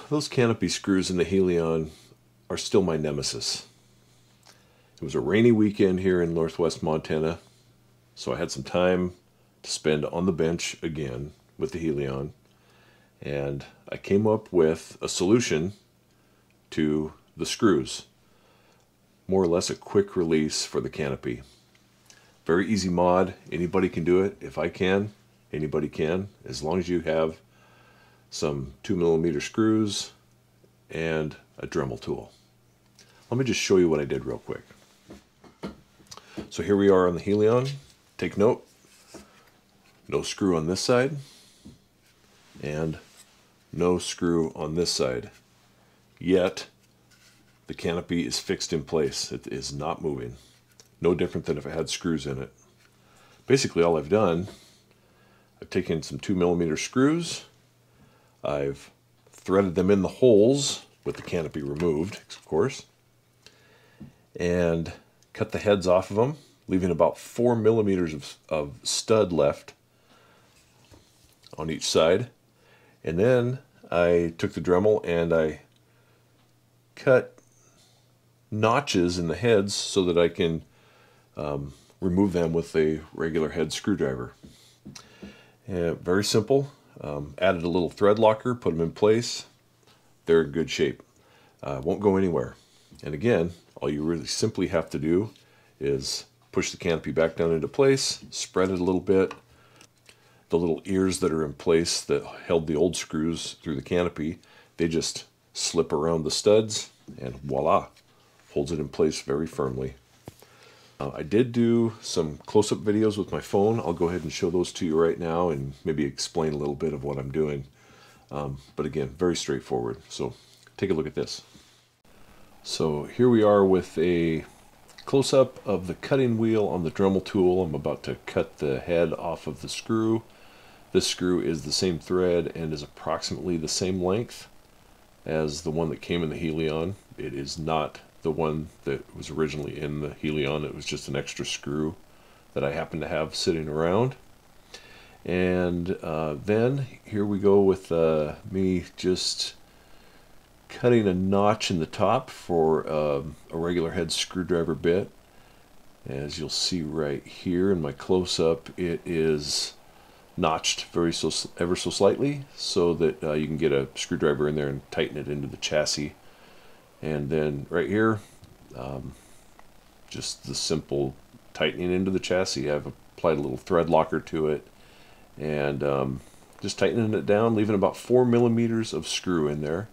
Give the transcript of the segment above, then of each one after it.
those canopy screws in the Helion are still my nemesis. It was a rainy weekend here in northwest Montana, so I had some time to spend on the bench again with the Helion, and I came up with a solution to the screws. More or less a quick release for the canopy. Very easy mod. Anybody can do it. If I can, anybody can, as long as you have some 2mm screws and a Dremel tool. Let me just show you what I did real quick. So here we are on the Helion. Take note, no screw on this side and no screw on this side. Yet the canopy is fixed in place. It is not moving. No different than if I had screws in it. Basically all I've done, I've taken some 2mm screws, I've threaded them in the holes with the canopy removed, of course, and cut the heads off of them, leaving about 4mm of stud left on each side. And then I took the Dremel and I cut notches in the heads so that I can remove them with a regular head screwdriver. Very simple. Added a little thread locker, put them in place. They're in good shape. Won't go anywhere. And again, all you really simply have to do is push the canopy back down into place, spread it a little bit. The little ears that are in place that held the old screws through the canopy, they just slip around the studs and voila, holds it in place very firmly. I did do some close-up videos with my phone. I'll go ahead and show those to you right now and maybe explain a little bit of what I'm doing. But again, very straightforward. So take a look at this. So here we are with a close-up of the cutting wheel on the Dremel tool. I'm about to cut the head off of the screw. This screw is the same thread and is approximately the same length as the one that came in the Helion. It is not the one that was originally in the Helion. It was just an extra screw that I happen to have sitting around. And then here we go with me just cutting a notch in the top for a regular head screwdriver bit. As you'll see right here in my close-up, it is notched ever so slightly so that you can get a screwdriver in there and tighten it into the chassis. And then right here, just the simple tightening into the chassis. I've applied a little thread locker to it and just tightening it down, leaving about 4mm of screw in there.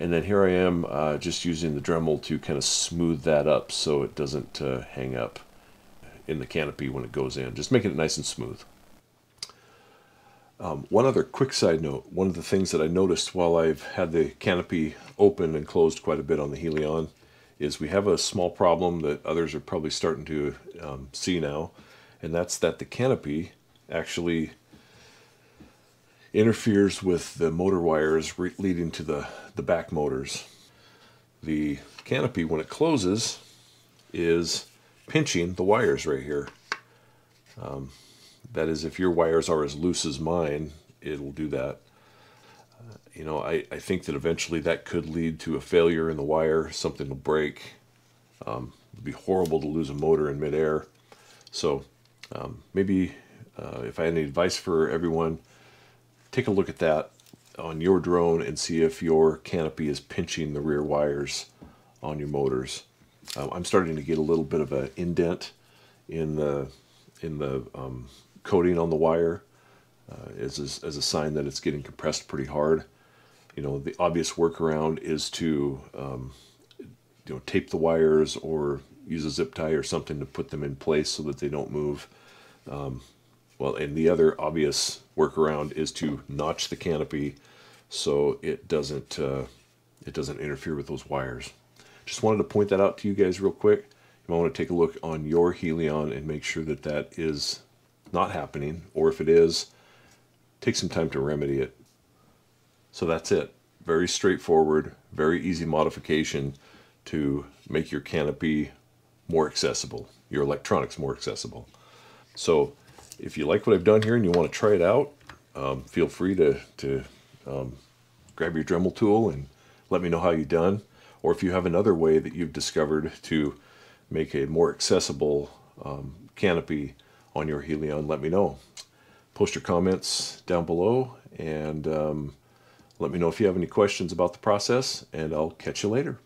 And then here I am just using the Dremel to kind of smooth that up so it doesn't hang up in the canopy when it goes in, just making it nice and smooth. One other quick side note, one of the things that I noticed while I've had the canopy open and closed quite a bit on the Helion is we have a small problem that others are probably starting to see now, and that's that the canopy actually interferes with the motor wires leading to the back motors. The canopy, when it closes, is pinching the wires right here. That is, if your wires are as loose as mine, it'll do that. You know, I think that eventually that could lead to a failure in the wire. Something will break. It'd be horrible to lose a motor in midair. So maybe if I had any advice for everyone, take a look at that on your drone and see if your canopy is pinching the rear wires on your motors. I'm starting to get a little bit of an indent in the coating on the wire as a sign that it's getting compressed pretty hard. You know, the obvious workaround is to tape the wires or use a zip tie or something to put them in place so that they don't move. Well, and the other obvious workaround is to notch the canopy so it doesn't interfere with those wires. Just wanted to point that out to you guys real quick. You might want to take a look on your Helion and make sure that that is not happening, or if it is, take some time to remedy it. So that's it. Very straightforward, very easy modification to make your canopy more accessible, your electronics more accessible. So if you like what I've done here and you want to try it out, feel free to grab your Dremel tool and let me know how you've done. Or if you have another way that you've discovered to make a more accessible canopy on your Helion, let me know. Post your comments down below, and let me know if you have any questions about the process, and I'll catch you later.